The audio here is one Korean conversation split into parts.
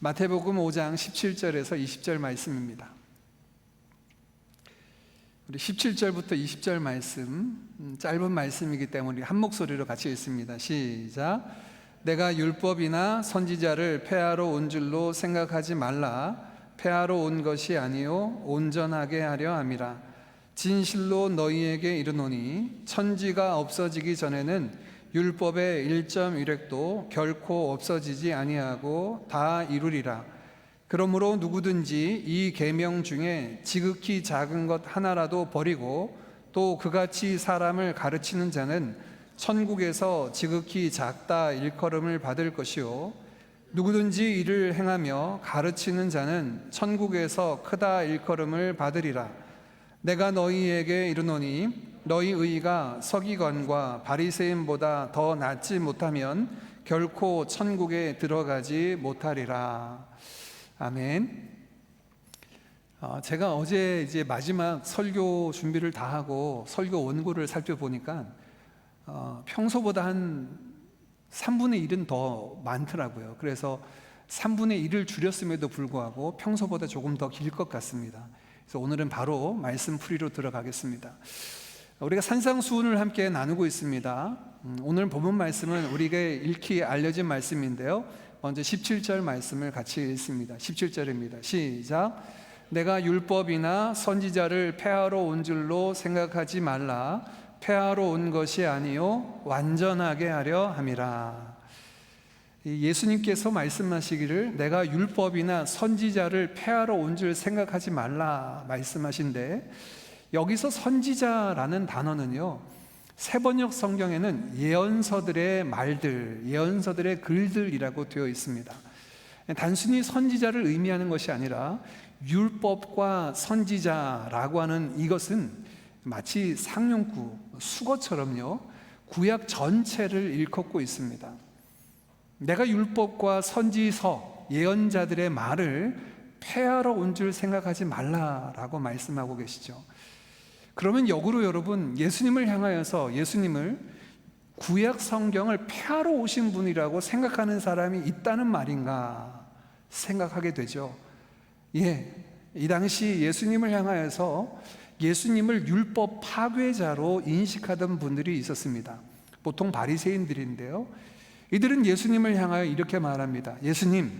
마태복음 5장 17절에서 20절 말씀입니다. 우리 17절부터 20절 말씀, 짧은 말씀이기 때문에 한 목소리로 같이 읽습니다. 시작. 내가 율법이나 선지자를 폐하러 온 줄로 생각하지 말라. 폐하러 온 것이 아니요 온전하게 하려 함이라. 진실로 너희에게 이르노니 천지가 없어지기 전에는 율법의 1.1획도 결코 없어지지 아니하고 다 이루리라. 그러므로 누구든지 이 계명 중에 지극히 작은 것 하나라도 버리고 또 그같이 사람을 가르치는 자는 천국에서 지극히 작다 일컬음을 받을 것이요 누구든지 이를 행하며 가르치는 자는 천국에서 크다 일컬음을 받으리라. 내가 너희에게 이르노니 너희 의가 서기관과 바리새인보다 더 낫지 못하면 결코 천국에 들어가지 못하리라. 아멘. 제가 어제 이제 마지막 설교 준비를 다 하고 설교 원고를 살펴보니까 평소보다 한 3분의 1은 더 많더라고요. 그래서 3분의 1을 줄였음에도 불구하고 평소보다 조금 더 길 것 같습니다. 그래서 오늘은 바로 말씀 풀이로 들어가겠습니다. 우리가 산상수훈을 함께 나누고 있습니다. 오늘 본문 말씀은 우리에게 익히 알려진 말씀인데요, 먼저 17절 말씀을 같이 읽습니다. 17절입니다. 시작. 내가 율법이나 선지자를 폐하러 온 줄로 생각하지 말라. 폐하러 온 것이 아니요 완전하게 하려 함이라. 예수님께서 말씀하시기를 내가 율법이나 선지자를 폐하러 온 줄 생각하지 말라 말씀하신데, 여기서 선지자라는 단어는요, 세번역 성경에는 예언서들의 말들, 예언서들의 글들이라고 되어 있습니다. 단순히 선지자를 의미하는 것이 아니라 율법과 선지자라고 하는 이것은 마치 상용구, 수거처럼요, 구약 전체를 일컫고 있습니다. 내가 율법과 선지서, 예언자들의 말을 폐하러 온 줄 생각하지 말라라고 말씀하고 계시죠. 그러면 역으로 여러분, 예수님을 향하여서 예수님을 구약 성경을 폐하러 오신 분이라고 생각하는 사람이 있다는 말인가 생각하게 되죠. 이 당시 예수님을 향하여서 예수님을 율법 파괴자로 인식하던 분들이 있었습니다. 보통 바리새인들인데요, 이들은 예수님을 향하여 이렇게 말합니다. 예수님,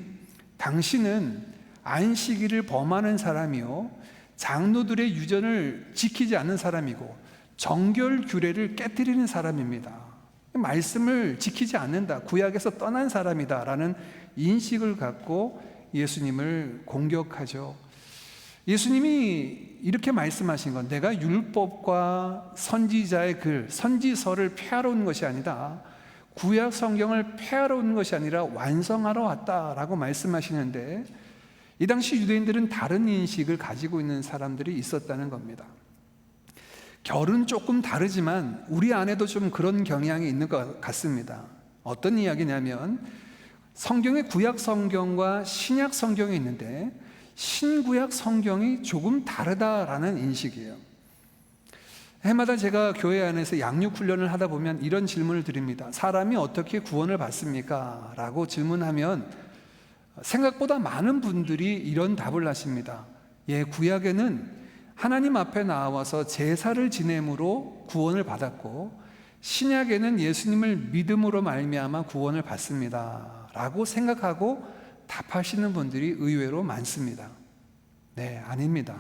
당신은 안식일을 범하는 사람이요 장로들의 유전을 지키지 않는 사람이고 정결 규례를 깨뜨리는 사람입니다. 말씀을 지키지 않는다, 구약에서 떠난 사람이다 라는 인식을 갖고 예수님을 공격하죠. 예수님이 이렇게 말씀하신 건 내가 율법과 선지자의 글, 선지서를 폐하러 온 것이 아니다, 구약 성경을 폐하러 온 것이 아니라 완성하러 왔다라고 말씀하시는데, 이 당시 유대인들은 다른 인식을 가지고 있는 사람들이 있었다는 겁니다. 결은 조금 다르지만 우리 안에도 좀 그런 경향이 있는 것 같습니다. 어떤 이야기냐면, 성경의 구약 성경과 신약 성경이 있는데 신구약 성경이 조금 다르다라는 인식이에요. 해마다 제가 교회 안에서 양육 훈련을 하다 보면 이런 질문을 드립니다. 사람이 어떻게 구원을 받습니까? 라고 질문하면 생각보다 많은 분들이 이런 답을 하십니다. 구약에는 하나님 앞에 나와서 제사를 지냄으로 구원을 받았고, 신약에는 예수님을 믿음으로 말미암아 구원을 받습니다 라고 생각하고 답하시는 분들이 의외로 많습니다. 아닙니다.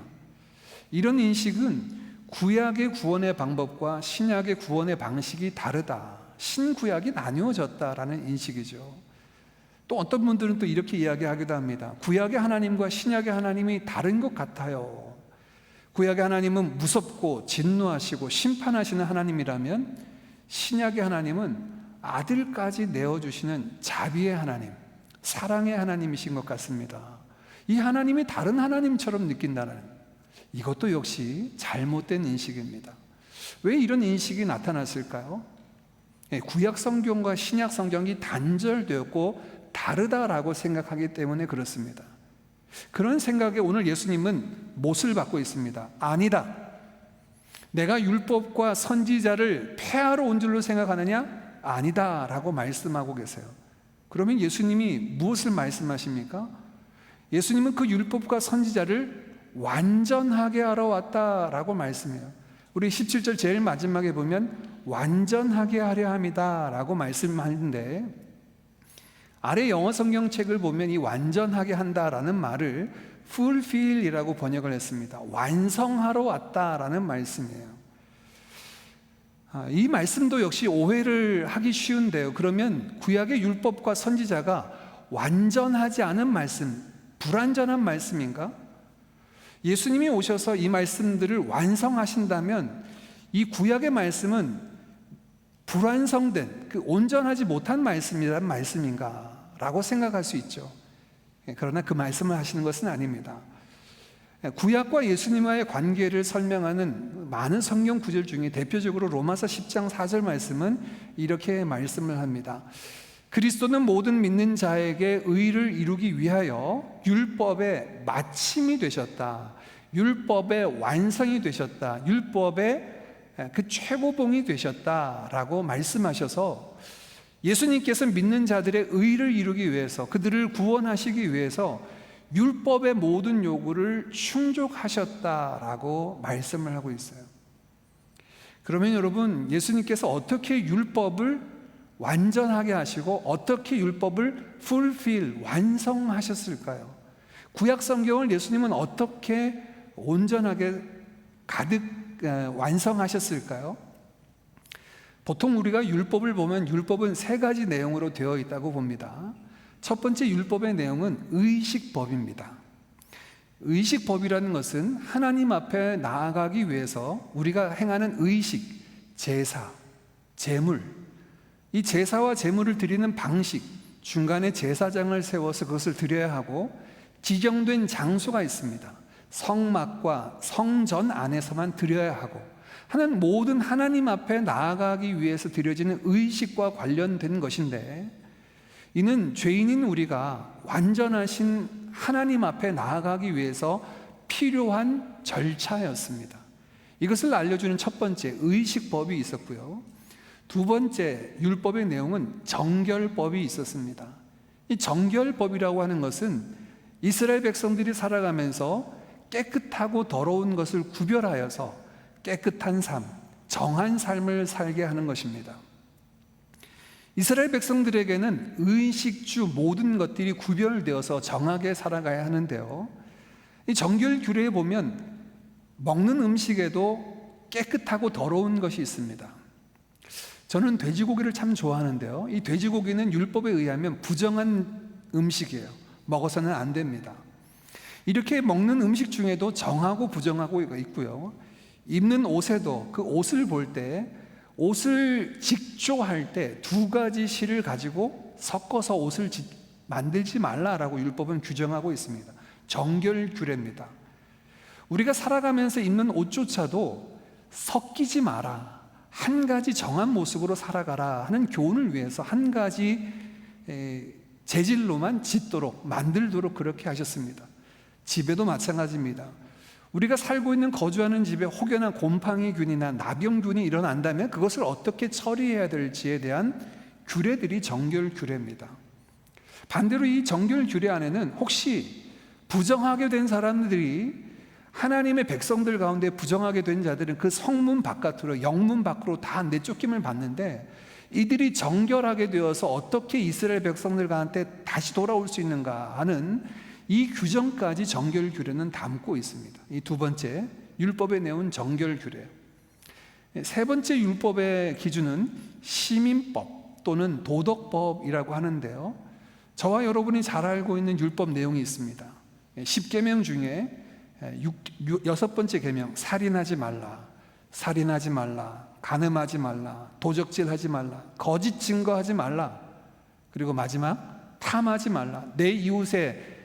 이런 인식은 구약의 구원의 방법과 신약의 구원의 방식이 다르다, 신구약이 나뉘어졌다라는 인식이죠. 또 어떤 분들은 또 이렇게 이야기하기도 합니다. 구약의 하나님과 신약의 하나님이 다른 것 같아요. 구약의 하나님은 무섭고 진노하시고 심판하시는 하나님이라면 신약의 하나님은 아들까지 내어주시는 자비의 하나님, 사랑의 하나님이신 것 같습니다. 이 하나님이 다른 하나님처럼 느낀다는, 이것도 역시 잘못된 인식입니다. 왜 이런 인식이 나타났을까요? 구약 성경과 신약 성경이 단절되었고 다르다라고 생각하기 때문에 그렇습니다. 그런 생각에 오늘 예수님은 못을 받고 있습니다. 아니다, 내가 율법과 선지자를 폐하러 온 줄로 생각하느냐? 아니다 라고 말씀하고 계세요. 그러면 예수님이 무엇을 말씀하십니까? 예수님은 그 율법과 선지자를 완전하게 하러 왔다라고 말씀해요. 우리 17절 제일 마지막에 보면 완전하게 하려 함이다 라고 말씀하는데, 아래 영어 성경책을 보면 이 완전하게 한다라는 말을 fulfill이라고 번역을 했습니다. 완성하러 왔다라는 말씀이에요. 이 말씀도 역시 오해를 하기 쉬운데요. 그러면 구약의 율법과 선지자가 완전하지 않은 말씀, 불완전한 말씀인가? 예수님이 오셔서 이 말씀들을 완성하신다면 이 구약의 말씀은 불완성된, 온전하지 못한 말씀이란 말씀인가? 라고 생각할 수 있죠. 그러나 그 말씀을 하시는 것은 아닙니다. 구약과 예수님과의 관계를 설명하는 많은 성경 구절 중에 대표적으로 로마서 10장 4절 말씀은 이렇게 말씀을 합니다. 그리스도는 모든 믿는 자에게 의를 이루기 위하여 율법의 마침이 되셨다. 율법의 완성이 되셨다. 율법의 그 최고봉이 되셨다라고 말씀하셔서 예수님께서 믿는 자들의 의를 이루기 위해서, 그들을 구원하시기 위해서 율법의 모든 요구를 충족하셨다라고 말씀을 하고 있어요. 그러면 여러분, 예수님께서 어떻게 율법을 완전하게 하시고 어떻게 율법을 fulfill, 완성하셨을까요? 구약 성경을 예수님은 어떻게 온전하게 가득 완성하셨을까요? 보통 우리가 율법을 보면 율법은 세 가지 내용으로 되어 있다고 봅니다. 첫 번째 율법의 내용은 의식법입니다. 의식법이라는 것은 하나님 앞에 나아가기 위해서 우리가 행하는 의식, 제사, 제물, 이 제사와 제물을 드리는 방식, 중간에 제사장을 세워서 그것을 드려야 하고 지정된 장소가 있습니다. 성막과 성전 안에서만 드려야 하고 하는 모든 하나님 앞에 나아가기 위해서 드려지는 의식과 관련된 것인데, 이는 죄인인 우리가 완전하신 하나님 앞에 나아가기 위해서 필요한 절차였습니다. 이것을 알려주는 첫 번째 의식법이 있었고요. 두 번째 율법의 내용은 정결법이 있었습니다. 이 정결법이라고 하는 것은 이스라엘 백성들이 살아가면서 깨끗하고 더러운 것을 구별하여서 깨끗한 삶, 정한 삶을 살게 하는 것입니다. 이스라엘 백성들에게는 의식주 모든 것들이 구별되어서 정하게 살아가야 하는데요, 이 정결 규례에 보면 먹는 음식에도 깨끗하고 더러운 것이 있습니다. 저는 돼지고기를 참 좋아하는데요, 이 돼지고기는 율법에 의하면 부정한 음식이에요. 먹어서는 안 됩니다. 이렇게 먹는 음식 중에도 정하고 부정하고 있고요, 입는 옷에도 그 옷을 볼 때, 옷을 직조할 때 두 가지 실을 가지고 섞어서 옷을 만들지 말라라고 율법은 규정하고 있습니다. 정결 규례입니다. 우리가 살아가면서 입는 옷조차도 섞이지 마라, 한 가지 정한 모습으로 살아가라 하는 교훈을 위해서 한 가지 재질로만 짓도록 만들도록 그렇게 하셨습니다. 집에도 마찬가지입니다. 우리가 살고 있는 거주하는 집에 혹여나 곰팡이균이나 나병균이 일어난다면 그것을 어떻게 처리해야 될지에 대한 규례들이 정결 규례입니다. 반대로 이 정결 규례 안에는 혹시 부정하게 된 사람들이, 하나님의 백성들 가운데 부정하게 된 자들은 그 성문 바깥으로, 영문 밖으로 다 내쫓김을 받는데, 이들이 정결하게 되어서 어떻게 이스라엘 백성들 가운데 다시 돌아올 수 있는가 하는 이 규정까지 정결 규례는 담고 있습니다. 이 두 번째 율법의 내용은 정결 규례. 세 번째 율법의 기준은 시민법 또는 도덕법이라고 하는데요, 저와 여러분이 잘 알고 있는 율법 내용이 있습니다. 10계명 중에 여섯 번째 계명, 살인하지 말라, 살인하지 말라, 간음하지 말라, 도적질하지 말라, 거짓 증거하지 말라, 그리고 마지막 탐하지 말라, 내 이웃의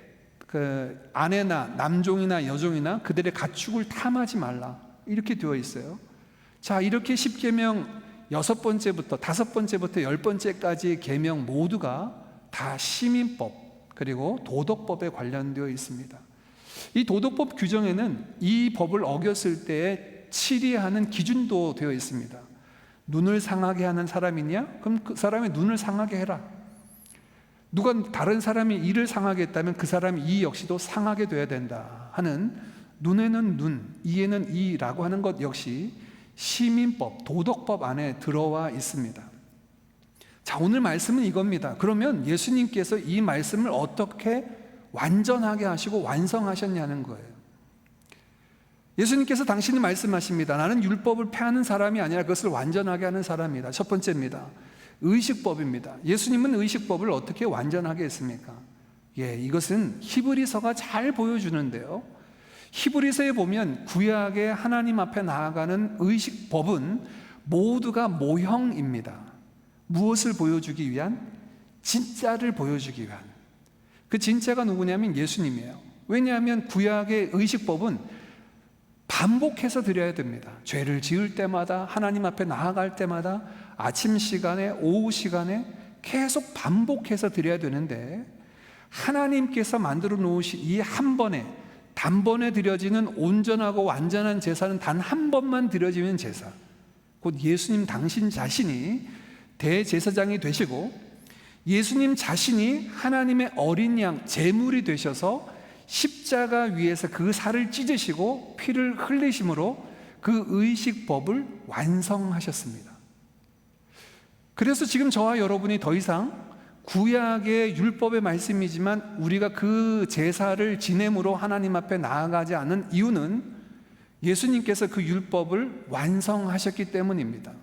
그 아내나 남종이나 여종이나 그들의 가축을 탐하지 말라, 이렇게 되어 있어요. 자, 이렇게 10계명 6번째부터 5번째부터 10번째까지의 계명 모두가 다 시민법 그리고 도덕법에 관련되어 있습니다. 이 도덕법 규정에는 이 법을 어겼을 때에 치리하는 기준도 되어 있습니다. 눈을 상하게 하는 사람이냐? 그럼 그 사람의 눈을 상하게 해라. 누가 다른 사람이 이를 상하게 했다면 그 사람이 이 역시도 상하게 돼야 된다 하는 눈에는 눈, 이에는 이라고 하는 것 역시 시민법, 도덕법 안에 들어와 있습니다. 자, 오늘 말씀은 이겁니다. 그러면 예수님께서 이 말씀을 어떻게 완전하게 하시고 완성하셨냐는 거예요. 예수님께서 당신이 말씀하십니다. 나는 율법을 폐하는 사람이 아니라 그것을 완전하게 하는 사람이다. 첫 번째입니다. 의식법입니다. 예수님은 의식법을 어떻게 완전하게 했습니까? 이것은 히브리서가 잘 보여주는데요. 히브리서에 보면 구약의 하나님 앞에 나아가는 의식법은 모두가 모형입니다. 무엇을 보여주기 위한? 진짜를 보여주기 위한. 그 진짜가 누구냐면 예수님이에요. 왜냐하면 구약의 의식법은 반복해서 드려야 됩니다. 죄를 지을 때마다, 하나님 앞에 나아갈 때마다, 아침 시간에, 오후 시간에 계속 반복해서 드려야 되는데, 하나님께서 만들어 놓으신 이 한 번에, 단번에 드려지는 온전하고 완전한 제사는 단 한 번만 드려지는 제사, 곧 예수님 당신 자신이 대제사장이 되시고 예수님 자신이 하나님의 어린 양 제물이 되셔서 십자가 위에서 그 살을 찢으시고 피를 흘리심으로 그 의식법을 완성하셨습니다. 그래서 지금 저와 여러분이 더 이상 구약의 율법의 말씀이지만 우리가 그 제사를 지냄으로 하나님 앞에 나아가지 않는 이유는 예수님께서 그 율법을 완성하셨기 때문입니다.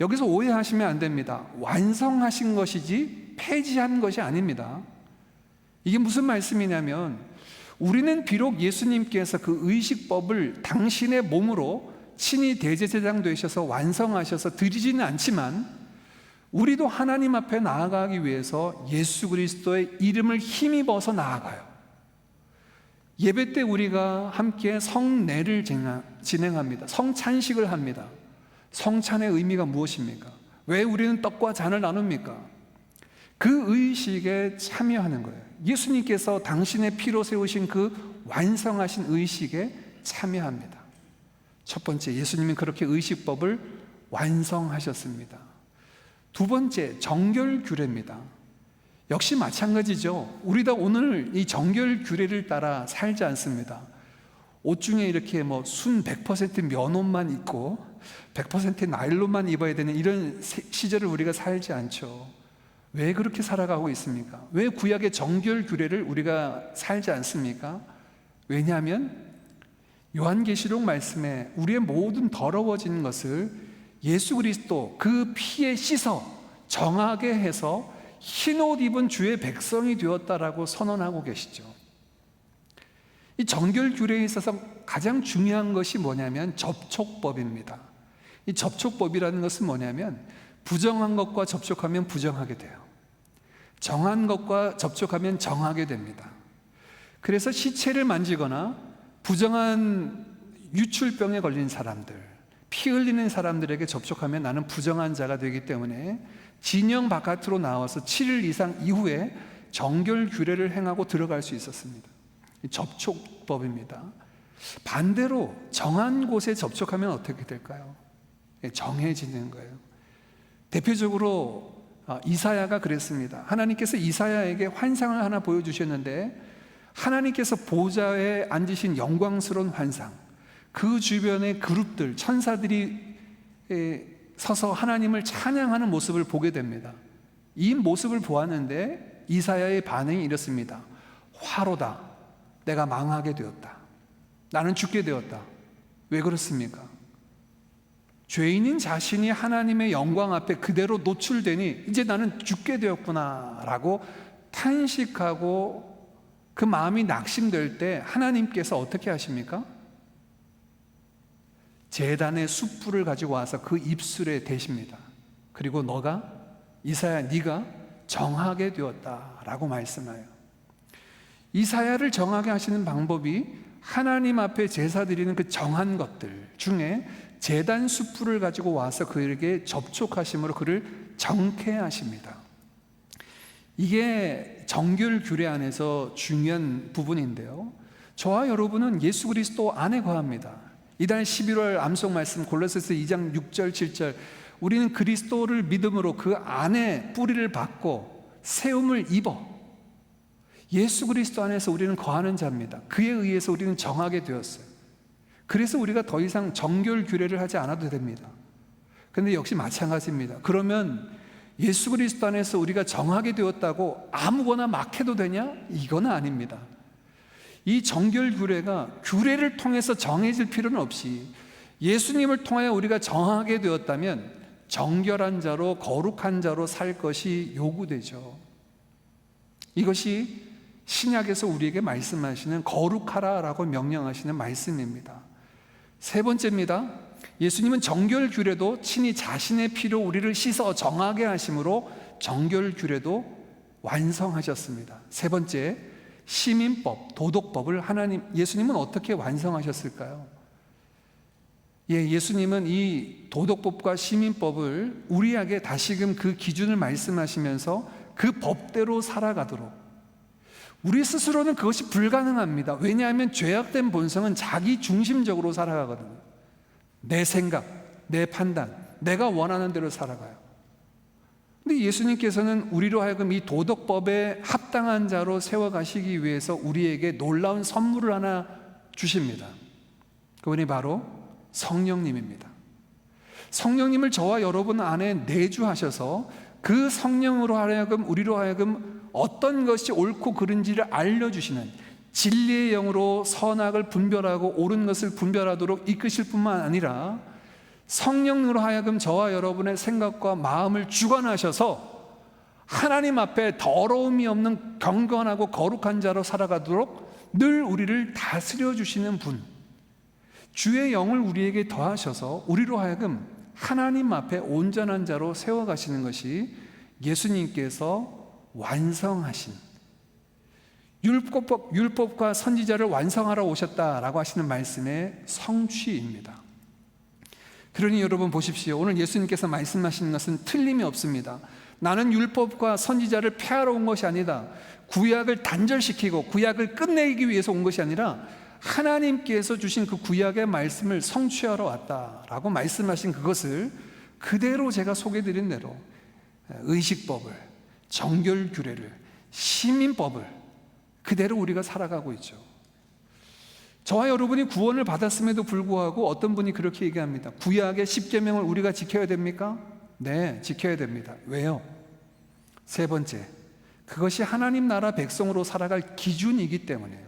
여기서 오해하시면 안 됩니다. 완성하신 것이지 폐지한 것이 아닙니다. 이게 무슨 말씀이냐면 우리는 비록 예수님께서 그 의식법을 당신의 몸으로 친히 대제사장 되셔서 완성하셔서 드리지는 않지만 우리도 하나님 앞에 나아가기 위해서 예수 그리스도의 이름을 힘입어서 나아가요. 예배 때 우리가 함께 성례를 진행합니다. 성찬식을 합니다. 성찬의 의미가 무엇입니까? 왜 우리는 떡과 잔을 나눕니까? 그 의식에 참여하는 거예요. 예수님께서 당신의 피로 세우신 그 완성하신 의식에 참여합니다. 첫 번째, 예수님은 그렇게 의식법을 완성하셨습니다. 두 번째, 정결규례입니다. 역시 마찬가지죠. 우리도 오늘 이 정결규례를 따라 살지 않습니다. 옷 중에 이렇게 순 100% 면옷만 입고 100% 나일론만 입어야 되는 이런 시절을 우리가 살지 않죠. 왜 그렇게 살아가고 있습니까? 왜 구약의 정결규례를 우리가 살지 않습니까? 왜냐하면 요한계시록 말씀에 우리의 모든 더러워진 것을 예수 그리스도 그 피에 씻어 정하게 해서 흰옷 입은 주의 백성이 되었다라고 선언하고 계시죠. 이 정결규례에 있어서 가장 중요한 것이 뭐냐면 접촉법입니다. 이 접촉법이라는 것은 뭐냐면 부정한 것과 접촉하면 부정하게 돼요. 정한 것과 접촉하면 정하게 됩니다. 그래서 시체를 만지거나 부정한 유출병에 걸린 사람들, 피 흘리는 사람들에게 접촉하면 나는 부정한 자가 되기 때문에 진영 바깥으로 나와서 7일 이상 이후에 정결규례를 행하고 들어갈 수 있었습니다. 접촉법입니다. 반대로 정한 곳에 접촉하면 어떻게 될까요? 정해지는 거예요. 대표적으로 이사야가 그랬습니다. 하나님께서 이사야에게 환상을 하나 보여주셨는데 하나님께서 보좌에 앉으신 영광스러운 환상, 그 주변의 그룹들, 천사들이 서서 하나님을 찬양하는 모습을 보게 됩니다. 이 모습을 보았는데 이사야의 반응이 이렇습니다. 화로다. 내가 망하게 되었다. 나는 죽게 되었다. 왜 그렇습니까? 죄인인 자신이 하나님의 영광 앞에 그대로 노출되니 이제 나는 죽게 되었구나 라고 탄식하고 그 마음이 낙심될 때 하나님께서 어떻게 하십니까? 제단의 숯불을 가지고 와서 그 입술에 대십니다. 그리고 너가 이사야 네가 정하게 되었다라고 말씀해요. 이사야를 정하게 하시는 방법이 하나님 앞에 제사 드리는 그 정한 것들 중에 제단 숯불을 가지고 와서 그에게 접촉하심으로 그를 정케하십니다. 이게 정결규례 안에서 중요한 부분인데요. 저와 여러분은 예수 그리스도 안에 거합니다. 이달 11월 암송 말씀 골로새서 2장 6절 7절 우리는 그리스도를 믿음으로 그 안에 뿌리를 받고 세움을 입어 예수 그리스도 안에서 우리는 거하는 자입니다. 그에 의해서 우리는 정하게 되었어요. 그래서 우리가 더 이상 정결 규례를 하지 않아도 됩니다. 그런데 역시 마찬가지입니다. 그러면 예수 그리스도 안에서 우리가 정하게 되었다고 아무거나 막 해도 되냐? 이건 아닙니다. 이 정결 규례가 규례를 통해서 정해질 필요는 없이 예수님을 통하여 우리가 정하게 되었다면 정결한 자로 거룩한 자로 살 것이 요구되죠. 이것이 신약에서 우리에게 말씀하시는 거룩하라라고 명령하시는 말씀입니다. 세 번째입니다. 예수님은 정결 규례도 친히 자신의 피로 우리를 씻어 정하게 하심으로 정결 규례도 완성하셨습니다. 세 번째, 시민법, 도덕법을 예수님은 어떻게 완성하셨을까요? 예수님은 이 도덕법과 시민법을 우리에게 다시금 그 기준을 말씀하시면서 그 법대로 살아가도록, 우리 스스로는 그것이 불가능합니다. 왜냐하면 죄악된 본성은 자기 중심적으로 살아가거든요. 내 생각, 내 판단, 내가 원하는 대로 살아가요. 근데 예수님께서는 우리로 하여금 이 도덕법에 합당한 자로 세워가시기 위해서 우리에게 놀라운 선물을 하나 주십니다. 그분이 바로 성령님입니다. 성령님을 저와 여러분 안에 내주하셔서 그 성령으로 하여금 우리로 하여금 어떤 것이 옳고 그른지를 알려주시는 진리의 영으로 선악을 분별하고 옳은 것을 분별하도록 이끄실 뿐만 아니라 성령으로 하여금 저와 여러분의 생각과 마음을 주관하셔서 하나님 앞에 더러움이 없는 경건하고 거룩한 자로 살아가도록 늘 우리를 다스려 주시는 분, 주의 영을 우리에게 더하셔서 우리로 하여금 하나님 앞에 온전한 자로 세워가시는 것이 예수님께서 완성하신 율법과 선지자를 완성하러 오셨다라고 하시는 말씀의 성취입니다. 그러니 여러분 보십시오. 오늘 예수님께서 말씀하시는 것은 틀림이 없습니다. 나는 율법과 선지자를 폐하러 온 것이 아니다. 구약을 단절시키고 구약을 끝내기 위해서 온 것이 아니라 하나님께서 주신 그 구약의 말씀을 성취하러 왔다라고 말씀하신 그것을 그대로 제가 소개드린 대로 의식법을, 정결 규례를, 시민법을 그대로 우리가 살아가고 있죠. 저와 여러분이 구원을 받았음에도 불구하고 어떤 분이 그렇게 얘기합니다. 구약의 10계명을 우리가 지켜야 됩니까? 네, 지켜야 됩니다. 왜요? 세 번째, 그것이 하나님 나라 백성으로 살아갈 기준이기 때문이에요.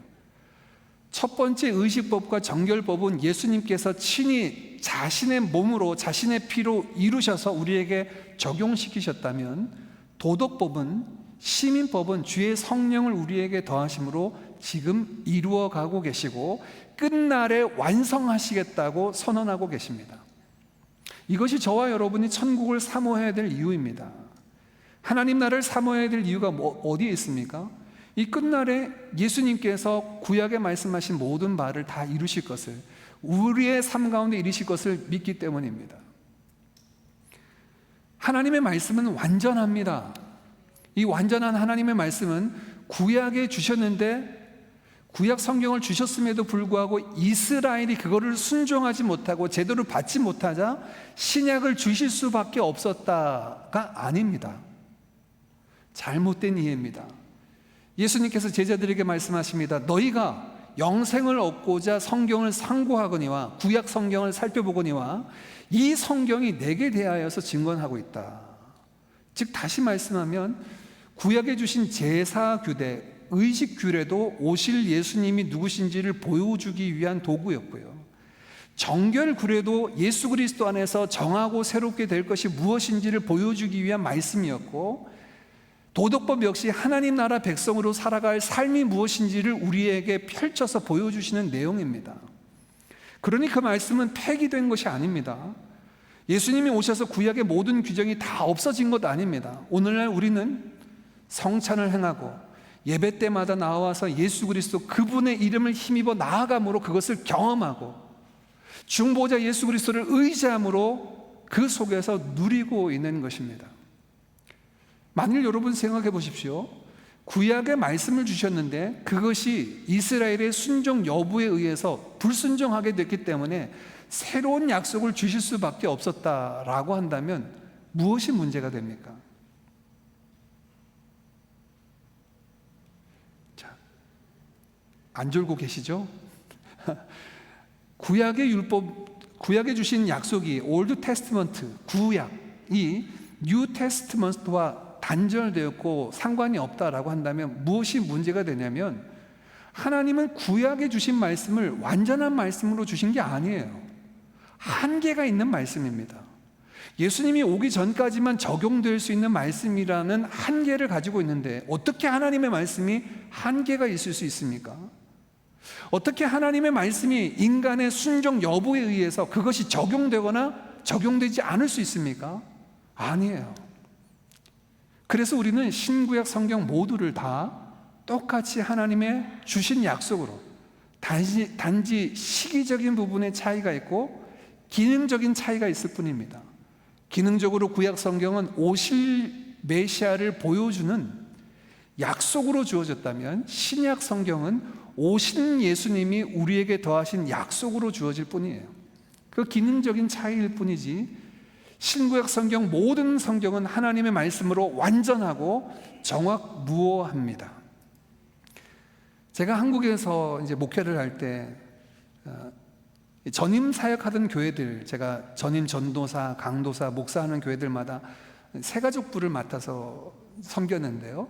첫 번째 의식법과 정결법은 예수님께서 친히 자신의 몸으로 자신의 피로 이루셔서 우리에게 적용시키셨다면, 도덕법은, 시민법은 주의 성령을 우리에게 더하심으로 지금 이루어가고 계시고 끝날에 완성하시겠다고 선언하고 계십니다. 이것이 저와 여러분이 천국을 사모해야 될 이유입니다. 하나님 나라를 사모해야 될 이유가 어디에 있습니까? 이 끝날에 예수님께서 구약에 말씀하신 모든 바를 다 이루실 것을, 우리의 삶 가운데 이루실 것을 믿기 때문입니다. 하나님의 말씀은 완전합니다. 이 완전한 하나님의 말씀은 구약에 주셨는데, 구약 성경을 주셨음에도 불구하고 이스라엘이 그거를 순종하지 못하고 제대로 받지 못하자 신약을 주실 수밖에 없었다가 아닙니다. 잘못된 이해입니다. 예수님께서 제자들에게 말씀하십니다. 너희가 영생을 얻고자 성경을 상고하거니와 구약 성경을 살펴보거니와 이 성경이 내게 대하여서 증언하고 있다. 즉 다시 말씀하면 구약에 주신 제사 규례, 의식 규례도 오실 예수님이 누구신지를 보여주기 위한 도구였고요. 정결 규례도 예수 그리스도 안에서 정하고 새롭게 될 것이 무엇인지를 보여주기 위한 말씀이었고, 도덕법 역시 하나님 나라 백성으로 살아갈 삶이 무엇인지를 우리에게 펼쳐서 보여주시는 내용입니다. 그러니 그 말씀은 폐기된 것이 아닙니다. 예수님이 오셔서 구약의 모든 규정이 다 없어진 것 아닙니다. 오늘날 우리는 성찬을 행하고 예배 때마다 나와서 예수 그리스도 그분의 이름을 힘입어 나아감으로 그것을 경험하고 중보자 예수 그리스도를 의지함으로 그 속에서 누리고 있는 것입니다. 만일 여러분 생각해 보십시오. 구약의 말씀을 주셨는데 그것이 이스라엘의 순종 여부에 의해서 불순종하게 됐기 때문에 새로운 약속을 주실 수밖에 없었다라고 한다면 무엇이 문제가 됩니까? 안 졸고 계시죠? 구약의 율법, 구약에 주신 약속이 올드 테스트먼트, 구약이 뉴 테스트먼트와 단절되었고 상관이 없다라고 한다면 무엇이 문제가 되냐면, 하나님은 구약에 주신 말씀을 완전한 말씀으로 주신 게 아니에요. 한계가 있는 말씀입니다. 예수님이 오기 전까지만 적용될 수 있는 말씀이라는 한계를 가지고 있는데, 어떻게 하나님의 말씀이 한계가 있을 수 있습니까? 어떻게 하나님의 말씀이 인간의 순종 여부에 의해서 그것이 적용되거나 적용되지 않을 수 있습니까? 아니에요. 그래서 우리는 신구약 성경 모두를 다 똑같이 하나님의 주신 약속으로, 단지 시기적인 부분의 차이가 있고 기능적인 차이가 있을 뿐입니다. 기능적으로 구약 성경은 오실 메시아를 보여주는 약속으로 주어졌다면, 신약 성경은 오신 예수님이 우리에게 더하신 약속으로 주어질 뿐이에요. 그 기능적인 차이일 뿐이지, 신구약 성경 모든 성경은 하나님의 말씀으로 완전하고 정확무어합니다. 제가 한국에서 이제 목회를 할 때 전임 사역하던 교회들, 제가 전임 전도사, 강도사, 목사하는 교회들마다 새가족부를 맡아서 섬겼는데요.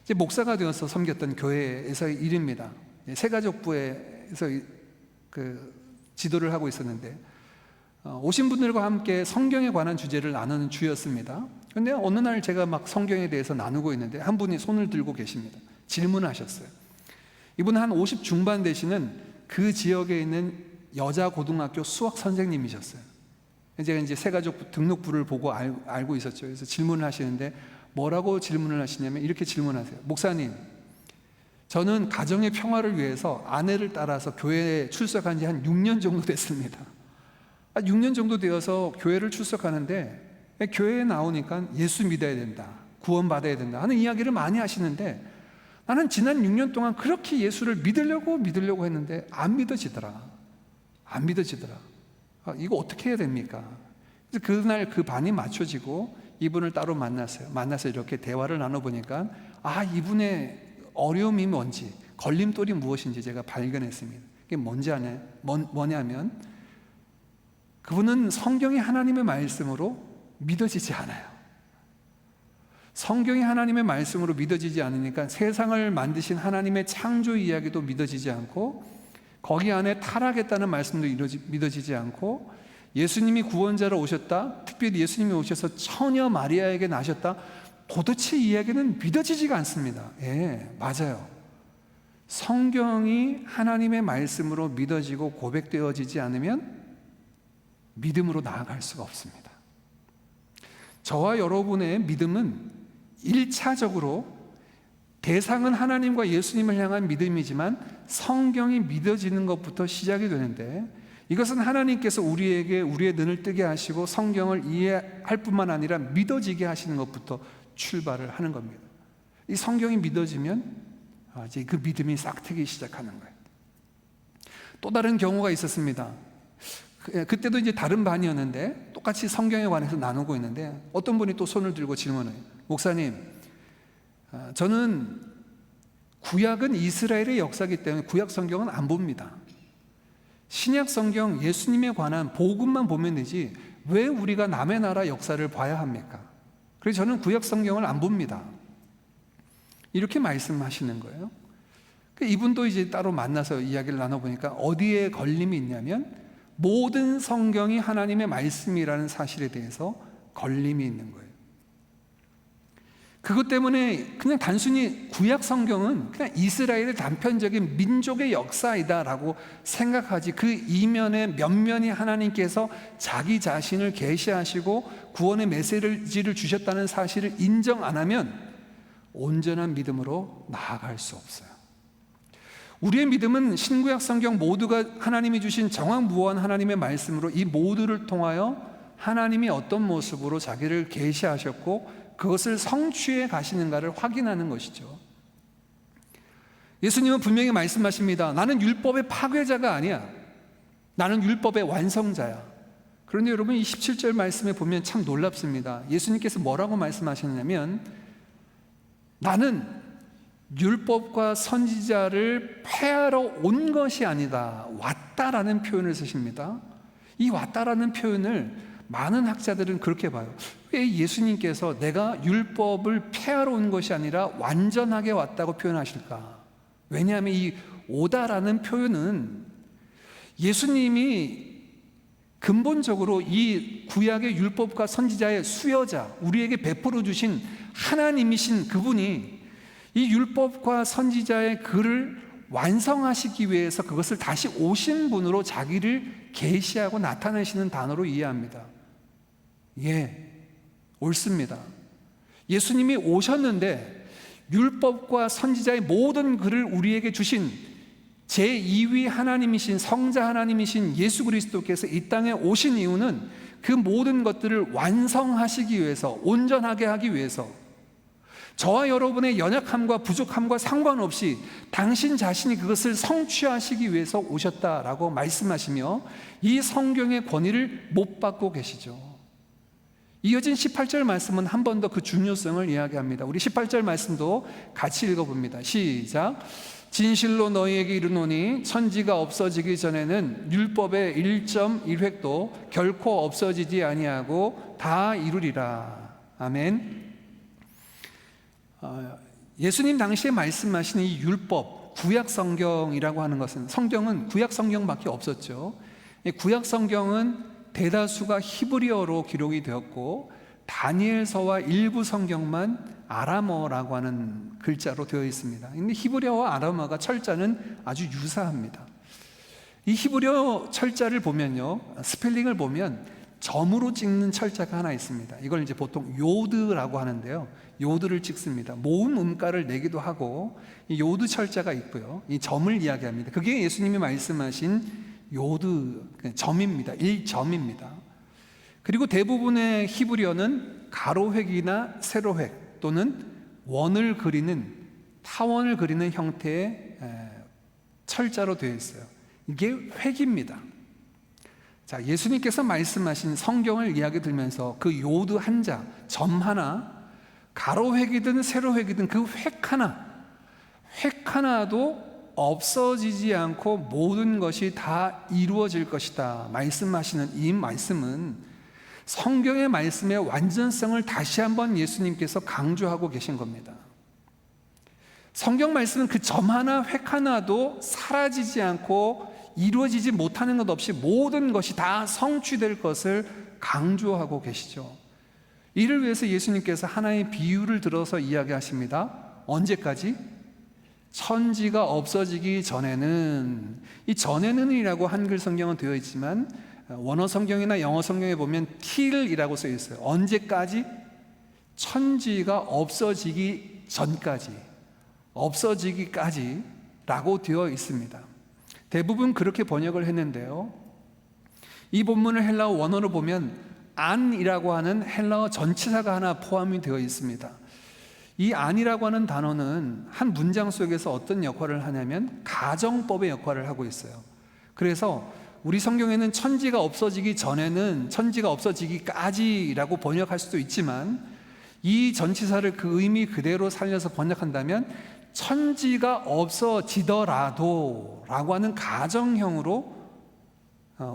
이제 목사가 되어서 섬겼던 교회에서의 일입니다. 새가족부에서 그 지도를 하고 있었는데, 오신 분들과 함께 성경에 관한 주제를 나누는 주였습니다. 그런데 어느 날 제가 막 성경에 대해서 나누고 있는데 한 분이 손을 들고 계십니다. 질문하셨어요. 이분은 한 50 중반 되시는 그 지역에 있는 여자 고등학교 수학 선생님이셨어요. 제가 이제 새가족 등록부를 보고 알고 있었죠. 그래서 질문을 하시는데 뭐라고 질문을 하시냐면 이렇게 질문하세요. 목사님, 저는 가정의 평화를 위해서 아내를 따라서 교회에 출석한 지 한 6년 정도 됐습니다. 6년 정도 되어서 교회를 출석하는데 교회에 나오니까 예수 믿어야 된다, 구원받아야 된다 하는 이야기를 많이 하시는데, 나는 지난 6년 동안 그렇게 예수를 믿으려고 했는데 안 믿어지더라. 이거 어떻게 해야 됩니까? 그래서 그날 그 반이 맞춰지고 이분을 따로 만나서 이렇게 대화를 나눠보니까 이분의 어려움이 뭔지, 걸림돌이 무엇인지 제가 발견했습니다. 그게 뭐냐면 그분은 성경이 하나님의 말씀으로 믿어지지 않아요. 성경이 하나님의 말씀으로 믿어지지 않으니까 세상을 만드신 하나님의 창조 이야기도 믿어지지 않고, 거기 안에 타락했다는 말씀도 믿어지지 않고, 예수님이 구원자로 오셨다, 특별히 예수님이 오셔서 처녀 마리아에게 나셨다, 도대체 이야기는 믿어지지가 않습니다. 맞아요. 성경이 하나님의 말씀으로 믿어지고 고백되어지지 않으면 믿음으로 나아갈 수가 없습니다. 저와 여러분의 믿음은 1차적으로 대상은 하나님과 예수님을 향한 믿음이지만 성경이 믿어지는 것부터 시작이 되는데, 이것은 하나님께서 우리에게 우리의 눈을 뜨게 하시고 성경을 이해할 뿐만 아니라 믿어지게 하시는 것부터 출발을 하는 겁니다. 이 성경이 믿어지면 이제 그 믿음이 싹트기 시작하는 거예요. 또 다른 경우가 있었습니다. 그때도 이제 다른 반이었는데 똑같이 성경에 관해서 나누고 있는데 어떤 분이 또 손을 들고 질문해요. 목사님, 저는 구약은 이스라엘의 역사이기 때문에 구약 성경은 안 봅니다. 신약 성경 예수님에 관한 복음만 보면 되지 왜 우리가 남의 나라 역사를 봐야 합니까? 그래서 저는 구약 성경을 안 봅니다. 이렇게 말씀하시는 거예요. 이분도 이제 따로 만나서 이야기를 나눠보니까 어디에 걸림이 있냐면 모든 성경이 하나님의 말씀이라는 사실에 대해서 걸림이 있는 거예요. 그것 때문에 그냥 단순히 구약 성경은 그냥 이스라엘의 단편적인 민족의 역사이다라고 생각하지, 그 이면에 면면이 하나님께서 자기 자신을 계시하시고 구원의 메시지를 주셨다는 사실을 인정 안 하면 온전한 믿음으로 나아갈 수 없어요. 우리의 믿음은 신구약 성경 모두가 하나님이 주신 정확무어한 하나님의 말씀으로 이 모두를 통하여 하나님이 어떤 모습으로 자기를 계시하셨고 그것을 성취해 가시는가를 확인하는 것이죠. 예수님은 분명히 말씀하십니다. 나는 율법의 파괴자가 아니야. 나는 율법의 완성자야. 그런데 여러분, 이 17절 말씀에 보면 참 놀랍습니다. 예수님께서 뭐라고 말씀하셨냐면 나는 율법과 선지자를 폐하러 온 것이 아니다, 왔다라는 표현을 쓰십니다. 이 왔다라는 표현을 많은 학자들은 그렇게 봐요. 왜 예수님께서 내가 율법을 폐하러 온 것이 아니라 완전하게 왔다고 표현하실까? 왜냐하면 이 오다라는 표현은 예수님이 근본적으로 이 구약의 율법과 선지자의 수여자, 우리에게 베풀어 주신 하나님이신 그분이 이 율법과 선지자의 글을 완성하시기 위해서 그것을 다시 오신 분으로 자기를 계시하고 나타내시는 단어로 이해합니다. 예, 옳습니다. 예수님이 오셨는데 율법과 선지자의 모든 글을 우리에게 주신 제2위 하나님이신 성자 하나님이신 예수 그리스도께서 이 땅에 오신 이유는 그 모든 것들을 완성하시기 위해서, 온전하게 하기 위해서, 저와 여러분의 연약함과 부족함과 상관없이 당신 자신이 그것을 성취하시기 위해서 오셨다라고 말씀하시며 이 성경의 권위를 못 받고 계시죠. 이어진 18절 말씀은 한 번 더 그 중요성을 이야기합니다. 우리 18절 말씀도 같이 읽어봅니다. 시작. 진실로 너희에게 이르노니 천지가 없어지기 전에는 율법의 1.1획도 결코 없어지지 아니하고 다 이루리라. 아멘. 예수님 당시에 말씀하신 이 율법, 구약 성경이라고 하는 것은, 성경은 구약 성경밖에 없었죠. 구약 성경은 대다수가 히브리어로 기록이 되었고 다니엘서와 일부 성경만 아람어라고 하는 글자로 되어 있습니다. 근데 히브리어와 아람어가 철자는 아주 유사합니다. 이 히브리어 철자를 보면요, 스펠링을 보면 점으로 찍는 철자가 하나 있습니다. 이걸 이제 보통 요드라고 하는데요, 요드를 찍습니다. 모음 음가를 내기도 하고 이 요드 철자가 있고요, 이 점을 이야기합니다. 그게 예수님이 말씀하신 요드 점입니다. 1점입니다. 그리고 대부분의 히브리어는 가로획이나 세로획 또는 원을 그리는, 타원을 그리는 형태의 철자로 되어 있어요. 이게 획입니다. 자, 예수님께서 말씀하신 성경을 이야기 들면서 그 요드 한자, 점 하나, 가로획이든 세로획이든 그 획 하나도 없어지지 않고 모든 것이 다 이루어질 것이다 말씀하시는 이 말씀은 성경의 말씀의 완전성을 다시 한번 예수님께서 강조하고 계신 겁니다. 성경 말씀은 그 점 하나, 획 하나도 사라지지 않고 이루어지지 못하는 것 없이 모든 것이 다 성취될 것을 강조하고 계시죠. 이를 위해서 예수님께서 하나의 비유를 들어서 이야기하십니다. 언제까지? 천지가 없어지기 전에는, 이 전에는이라고 한글 성경은 되어 있지만 원어 성경이나 영어 성경에 보면 till이라고 써 있어요. 언제까지? 천지가 없어지기 전까지, 없어지기까지 라고 되어 있습니다. 대부분 그렇게 번역을 했는데요, 이 본문을 헬라어 원어로 보면 안이라고 하는 헬라어 전치사가 하나 포함이 되어 있습니다. 이 안이라고 하는 단어는 한 문장 속에서 어떤 역할을 하냐면 가정법의 역할을 하고 있어요. 그래서 우리 성경에는 천지가 없어지기 전에는 천지가 없어지기까지라고 번역할 수도 있지만 이 전치사를 그 의미 그대로 살려서 번역한다면 천지가 없어지더라도 라고 하는 가정형으로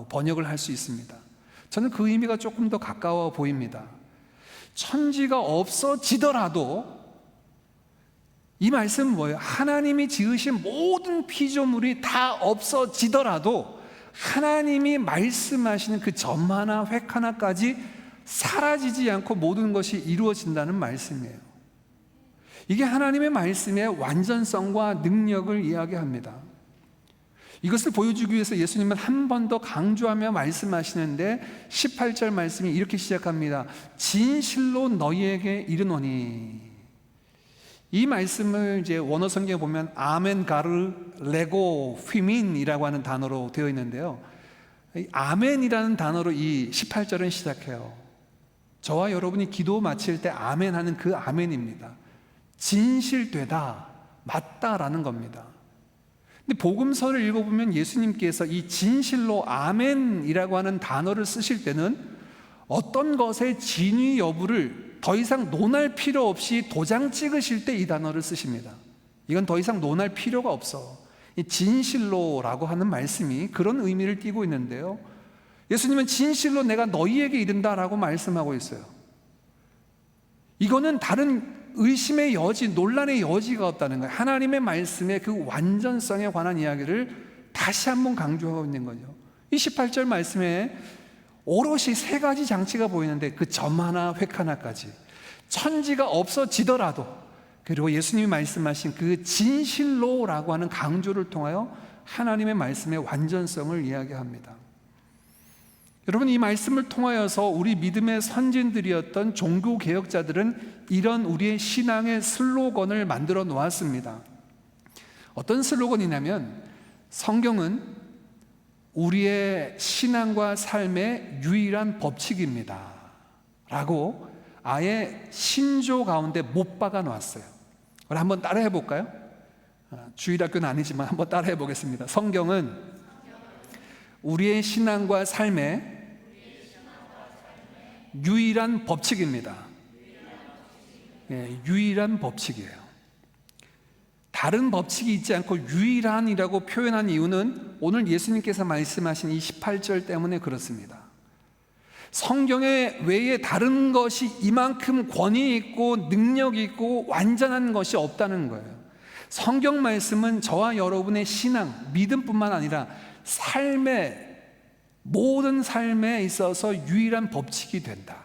번역을 할 수 있습니다. 저는 그 의미가 조금 더 가까워 보입니다. 천지가 없어지더라도, 이 말씀은 뭐예요? 하나님이 지으신 모든 피조물이 다 없어지더라도 하나님이 말씀하시는 그 점 하나, 획 하나까지 사라지지 않고 모든 것이 이루어진다는 말씀이에요. 이게 하나님의 말씀의 완전성과 능력을 이야기합니다. 이것을 보여주기 위해서 예수님은 한 번 더 강조하며 말씀하시는데 18절 말씀이 이렇게 시작합니다. 진실로 너희에게 이르노니. 이 말씀을 이제 원어 성경에 보면 아멘 가르 레고 휘민이라고 하는 단어로 되어 있는데요, 이 아멘이라는 단어로 이 18절은 시작해요. 저와 여러분이 기도 마칠 때 아멘 하는 그 아멘입니다. 진실되다, 맞다라는 겁니다. 근데 복음서를 읽어보면 예수님께서 이 진실로 아멘이라고 하는 단어를 쓰실 때는 어떤 것의 진위 여부를 더 이상 논할 필요 없이 도장 찍으실 때 이 단어를 쓰십니다. 이건 더 이상 논할 필요가 없어. 이 진실로라고 하는 말씀이 그런 의미를 띠고 있는데요, 예수님은 진실로 내가 너희에게 이른다라고 말씀하고 있어요. 이거는 다른 의심의 여지, 논란의 여지가 없다는 거예요. 하나님의 말씀의 그 완전성에 관한 이야기를 다시 한번 강조하고 있는 거죠. 이 18절 말씀에 오롯이 세 가지 장치가 보이는데, 그 점 하나 획 하나까지 천지가 없어지더라도, 그리고 예수님이 말씀하신 그 진실로라고 하는 강조를 통하여 하나님의 말씀의 완전성을 이야기합니다. 여러분, 이 말씀을 통하여서 우리 믿음의 선진들이었던 종교개혁자들은 이런 우리의 신앙의 슬로건을 만들어 놓았습니다. 어떤 슬로건이냐면, 성경은 우리의 신앙과 삶의 유일한 법칙입니다 라고 아예 신조 가운데 못 박아 놨어요. 우리 한번 따라 해볼까요? 주일학교는 아니지만 한번 따라 해보겠습니다. 성경은 우리의 신앙과 삶의 유일한 법칙입니다. 네, 유일한 법칙이에요. 다른 법칙이 있지 않고 유일한이라고 표현한 이유는 오늘 예수님께서 말씀하신 이 18절 때문에 그렇습니다. 성경에 외에 다른 것이 이만큼 권위 있고 능력이 있고 완전한 것이 없다는 거예요. 성경 말씀은 저와 여러분의 신앙, 믿음뿐만 아니라 삶의 모든 삶에 있어서 유일한 법칙이 된다.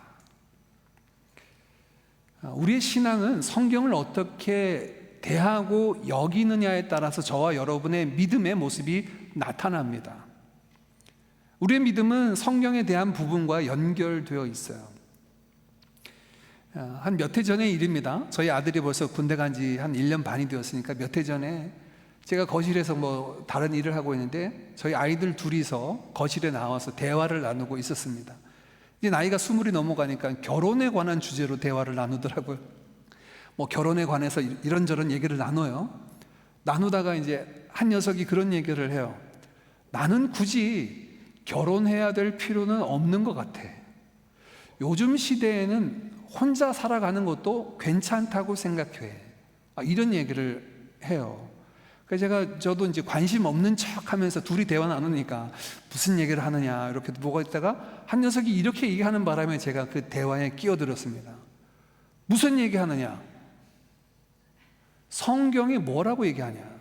우리의 신앙은 성경을 어떻게 대하고 여기느냐에 따라서 저와 여러분의 믿음의 모습이 나타납니다. 우리의 믿음은 성경에 대한 부분과 연결되어 있어요. 한 몇 해 전의 일입니다. 저희 아들이 벌써 군대 간 지 한 1년 반이 되었으니까 몇 해 전에 제가 거실에서 뭐 다른 일을 하고 있는데 저희 아이들 둘이서 거실에 나와서 대화를 나누고 있었습니다. 이제 나이가 20이 넘어가니까 결혼에 관한 주제로 대화를 나누더라고요. 뭐 결혼에 관해서 이런저런 얘기를 나눠요. 나누다가 이제 한 녀석이 그런 얘기를 해요. 나는 굳이 결혼해야 될 필요는 없는 것 같아. 요즘 시대에는 혼자 살아가는 것도 괜찮다고 생각해. 이런 얘기를 해요. 그래서 저도 이제 관심 없는 척 하면서 둘이 대화 나누니까 무슨 얘기를 하느냐 이렇게 보고 있다가 한 녀석이 이렇게 얘기하는 바람에 제가 그 대화에 끼어들었습니다. 무슨 얘기 하느냐? 성경이 뭐라고 얘기하냐?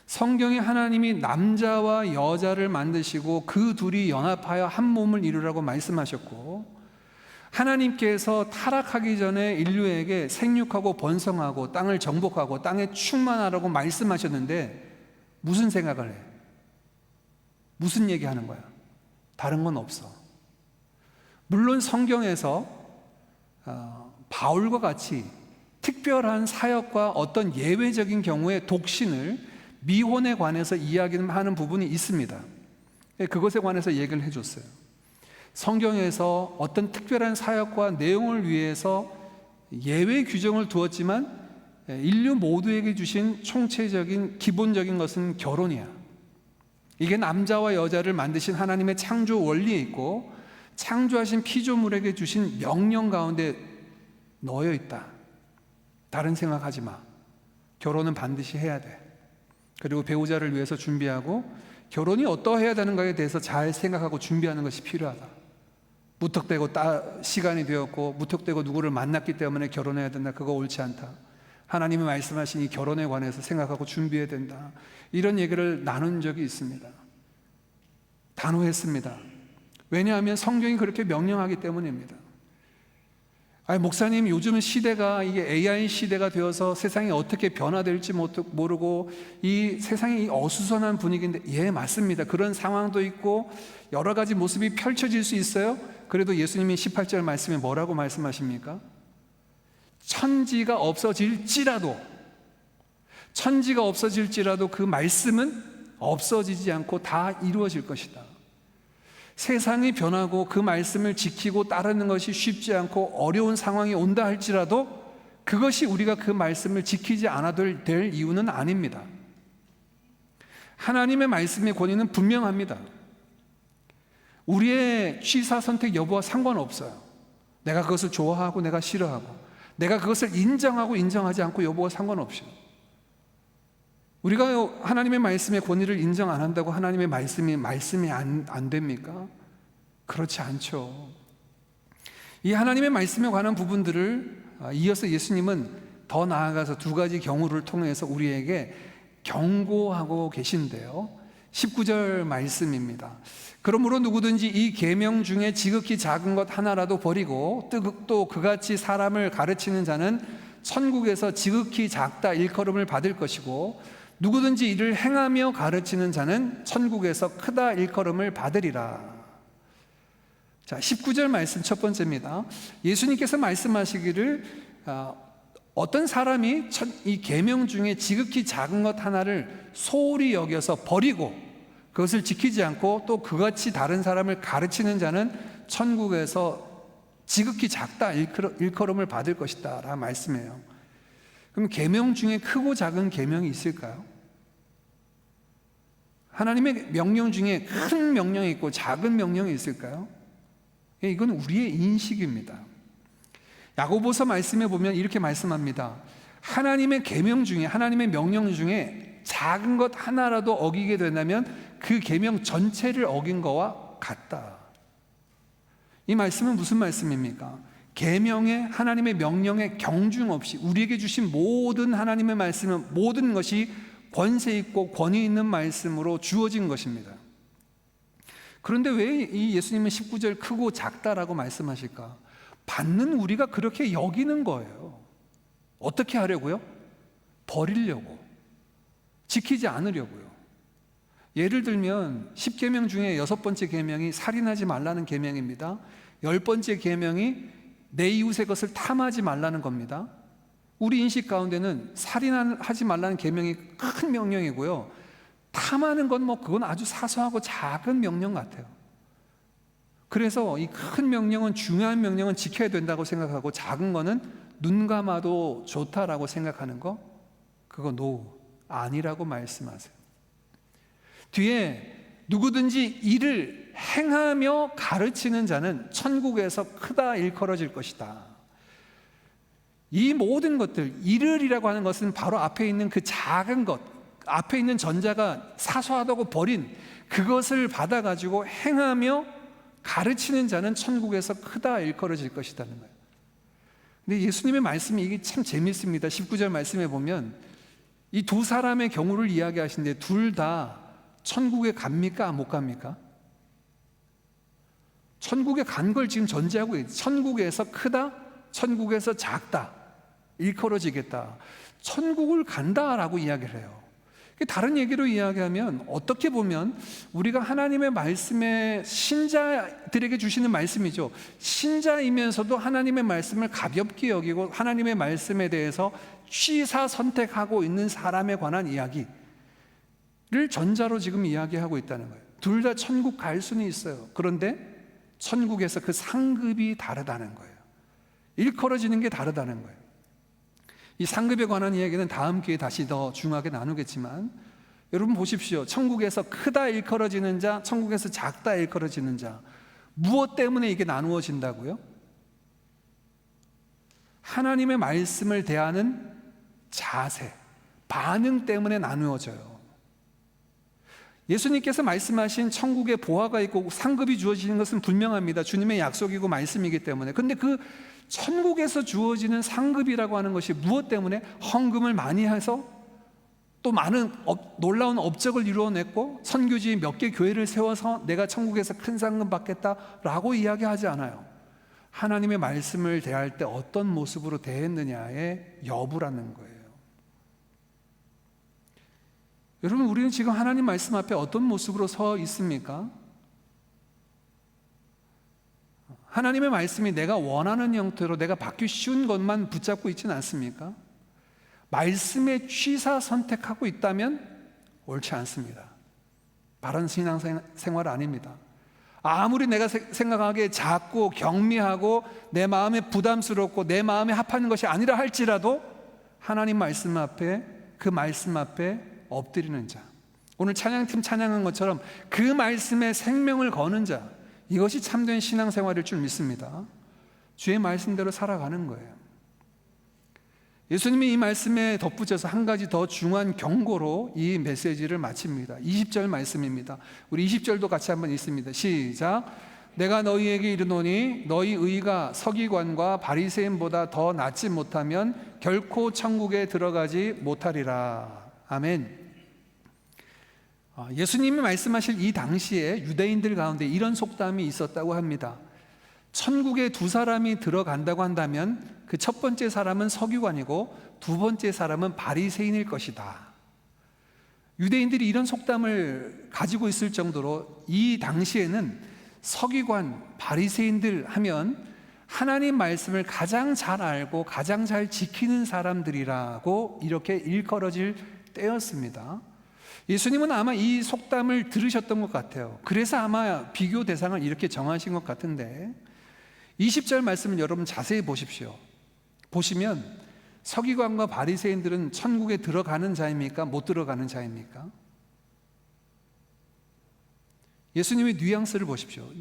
성경에 하나님이 남자와 여자를 만드시고 그 둘이 연합하여 한 몸을 이루라고 말씀하셨고, 하나님께서 타락하기 전에 인류에게 생육하고 번성하고 땅을 정복하고 땅에 충만하라고 말씀하셨는데 무슨 생각을 해? 무슨 얘기하는 거야? 다른 건 없어. 물론 성경에서 바울과 같이 특별한 사역과 어떤 예외적인 경우에 독신을, 미혼에 관해서 이야기하는 부분이 있습니다. 그것에 관해서 얘기를 해줬어요. 성경에서 어떤 특별한 사역과 내용을 위해서 예외 규정을 두었지만 인류 모두에게 주신 총체적인 기본적인 것은 결혼이야. 이게 남자와 여자를 만드신 하나님의 창조 원리에 있고 창조하신 피조물에게 주신 명령 가운데 놓여 있다. 다른 생각하지 마. 결혼은 반드시 해야 돼. 그리고 배우자를 위해서 준비하고 결혼이 어떠해야 되는가에 대해서 잘 생각하고 준비하는 것이 필요하다. 무턱대고 시간이 되었고 무턱대고 누구를 만났기 때문에 결혼해야 된다. 그거 옳지 않다. 하나님이 말씀하신 이 결혼에 관해서 생각하고 준비해야 된다. 이런 얘기를 나눈 적이 있습니다. 단호했습니다. 왜냐하면 성경이 그렇게 명령하기 때문입니다. 목사님, 요즘 시대가 이게 AI 시대가 되어서 세상이 어떻게 변화될지 모르고 이 세상이 어수선한 분위기인데, 예, 맞습니다. 그런 상황도 있고 여러 가지 모습이 펼쳐질 수 있어요. 그래도 예수님이 18절 말씀에 뭐라고 말씀하십니까? 천지가 없어질지라도 그 말씀은 없어지지 않고 다 이루어질 것이다. 세상이 변하고 그 말씀을 지키고 따르는 것이 쉽지 않고 어려운 상황이 온다 할지라도 그것이 우리가 그 말씀을 지키지 않아도 될 이유는 아닙니다. 하나님의 말씀의 권위는 분명합니다. 우리의 취사 선택 여부와 상관없어요. 내가 그것을 좋아하고 내가 싫어하고 내가 그것을 인정하고 인정하지 않고 여부와 상관없어요. 우리가 하나님의 말씀의 권위를 인정 안 한다고 하나님의 말씀이 안 됩니까? 그렇지 않죠. 이 하나님의 말씀에 관한 부분들을 이어서 예수님은 더 나아가서 두 가지 경우를 통해서 우리에게 경고하고 계신데요. 19절 말씀입니다. 그러므로 누구든지 이 계명 중에 지극히 작은 것 하나라도 버리고 또 그같이 사람을 가르치는 자는 천국에서 지극히 작다 일컬음을 받을 것이고 누구든지 이를 행하며 가르치는 자는 천국에서 크다 일컬음을 받으리라. 자, 19절 말씀 첫 번째입니다. 예수님께서 말씀하시기를 어떤 사람이 이 계명 중에 지극히 작은 것 하나를 소홀히 여겨서 버리고 그것을 지키지 않고 또 그같이 다른 사람을 가르치는 자는 천국에서 지극히 작다 일컬음을 받을 것이다 라는 말씀이에요. 그럼 계명 중에 크고 작은 계명이 있을까요? 하나님의 명령 중에 큰 명령이 있고 작은 명령이 있을까요? 이건 우리의 인식입니다. 야고보서 말씀에 보면 이렇게 말씀합니다. 하나님의 계명 중에, 하나님의 명령 중에 작은 것 하나라도 어기게 된다면 그 계명 전체를 어긴 거와 같다. 이 말씀은 무슨 말씀입니까? 계명에, 하나님의 명령에 경중 없이 우리에게 주신 모든 하나님의 말씀은 모든 것이 권세 있고 권위 있는 말씀으로 주어진 것입니다. 그런데 왜 이 예수님은 19절 크고 작다라고 말씀하실까? 받는 우리가 그렇게 여기는 거예요. 어떻게 하려고요? 버리려고, 지키지 않으려고요. 예를 들면 10계명 중에 6번째 계명이 살인하지 말라는 계명입니다. 10번째 계명이 내 이웃의 것을 탐하지 말라는 겁니다. 우리 인식 가운데는 살인하지 말라는 계명이 큰 명령이고요, 탐하는 건 그건 아주 사소하고 작은 명령 같아요. 그래서 이 큰 명령은, 중요한 명령은 지켜야 된다고 생각하고 작은 거는 눈 감아도 좋다라고 생각하는 거, 그거 아니라고 말씀하세요. 뒤에 누구든지 이를 행하며 가르치는 자는 천국에서 크다 일컬어질 것이다. 이 모든 것들, 이를이라고 하는 것은 바로 앞에 있는 그 작은 것, 앞에 있는 전자가 사소하다고 버린 그것을 받아가지고 행하며 가르치는 자는 천국에서 크다 일컬어질 것이라는 거예요. 근데 예수님의 말씀이 이게 참 재밌습니다. 19절 말씀에 보면 이 두 사람의 경우를 이야기하시는데 둘 다 천국에 갑니까? 못 갑니까? 천국에 간 걸 지금 전제하고 있어요. 천국에서 크다, 천국에서 작다 일컬어지겠다, 천국을 간다라고 이야기를 해요. 다른 얘기로 이야기하면 어떻게 보면 우리가 하나님의 말씀에 신자들에게 주시는 말씀이죠. 신자이면서도 하나님의 말씀을 가볍게 여기고 하나님의 말씀에 대해서 취사 선택하고 있는 사람에 관한 이야기를 전자로 지금 이야기하고 있다는 거예요. 둘 다 천국 갈 수는 있어요. 그런데 천국에서 그 상급이 다르다는 거예요. 일컬어지는 게 다르다는 거예요. 이 상급에 관한 이야기는 다음 기회에 다시 더 중하게 나누겠지만, 여러분 보십시오. 천국에서 크다 일컬어지는 자, 천국에서 작다 일컬어지는 자, 무엇 때문에 이게 나누어진다고요? 하나님의 말씀을 대하는 자세, 반응 때문에 나누어져요. 예수님께서 말씀하신 천국에 보화가 있고 상급이 주어지는 것은 분명합니다. 주님의 약속이고 말씀이기 때문에. 그런데 그 천국에서 주어지는 상급이라고 하는 것이 무엇 때문에? 헌금을 많이 해서 또 많은 놀라운 업적을 이루어냈고 선교지 몇 개 교회를 세워서 내가 천국에서 큰 상급 받겠다라고 이야기하지 않아요. 하나님의 말씀을 대할 때 어떤 모습으로 대했느냐의 여부라는 거예요. 여러분, 우리는 지금 하나님 말씀 앞에 어떤 모습으로 서 있습니까? 하나님의 말씀이 내가 원하는 형태로 내가 받기 쉬운 것만 붙잡고 있지는 않습니까? 말씀에 취사 선택하고 있다면 옳지 않습니다. 바른 신앙생활 아닙니다. 아무리 내가 생각하기에 작고 경미하고 내 마음에 부담스럽고 내 마음에 합하는 것이 아니라 할지라도 하나님 말씀 앞에, 그 말씀 앞에 엎드리는 자, 오늘 찬양팀 찬양한 것처럼 그 말씀에 생명을 거는 자, 이것이 참된 신앙생활일 줄 믿습니다. 주의 말씀대로 살아가는 거예요. 예수님이 이 말씀에 덧붙여서 한 가지 더 중요한 경고로 이 메시지를 마칩니다. 20절 말씀입니다. 우리 20절도 같이 한번 읽습니다. 시작. 내가 너희에게 이르노니 너희 의가 서기관과 바리새인보다 더 낫지 못하면 결코 천국에 들어가지 못하리라. 아멘. 예수님이 말씀하실 이 당시에 유대인들 가운데 이런 속담이 있었다고 합니다. 천국에 두 사람이 들어간다고 한다면 그 첫 번째 사람은 서기관이고 두 번째 사람은 바리새인일 것이다. 유대인들이 이런 속담을 가지고 있을 정도로 이 당시에는 서기관, 바리새인들 하면 하나님 말씀을 가장 잘 알고 가장 잘 지키는 사람들이라고 이렇게 일컬어질 때였습니다. 예수님은 아마 이 속담을 들으셨던 것 같아요. 그래서 아마 비교 대상을 이렇게 정하신 것 같은데 20절 말씀을 여러분 자세히 보십시오. 보시면 서기관과 바리새인들은 천국에 들어가는 자입니까? 못 들어가는 자입니까? 예수님의 뉘앙스를 보십시오.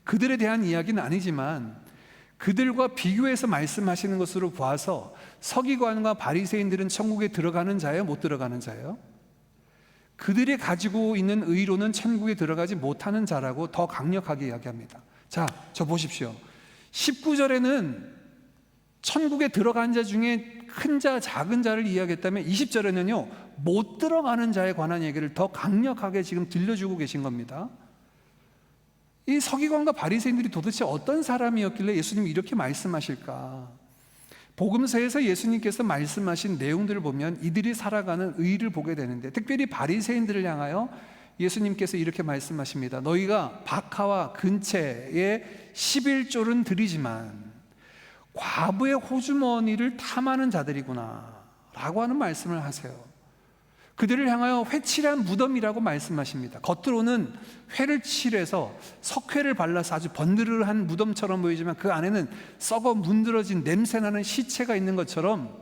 그들에 대한 이야기는 아니지만 그들과 비교해서 말씀하시는 것으로 보아서 서기관과 바리새인들은 천국에 들어가는 자예요? 못 들어가는 자예요? 그들이 가지고 있는 의로는 천국에 들어가지 못하는 자라고 더 강력하게 이야기합니다. 자, 저 보십시오. 19절에는 천국에 들어간 자 중에 큰 자, 작은 자를 이야기했다면 20절에는요, 못 들어가는 자에 관한 얘기를 더 강력하게 지금 들려주고 계신 겁니다. 이 서기관과 바리새인들이 도대체 어떤 사람이었길래 예수님이 이렇게 말씀하실까? 복음서에서 예수님께서 말씀하신 내용들을 보면 이들이 살아가는 의를 보게 되는데, 특별히 바리새인들을 향하여 예수님께서 이렇게 말씀하십니다. 너희가 박하와 근채에 11조는 드리지만 과부의 호주머니를 탐하는 자들이구나 라고 하는 말씀을 하세요. 그들을 향하여 회칠한 무덤이라고 말씀하십니다. 겉으로는 회를 칠해서 석회를 발라서 아주 번드르한 무덤처럼 보이지만 그 안에는 썩어 문드러진 냄새나는 시체가 있는 것처럼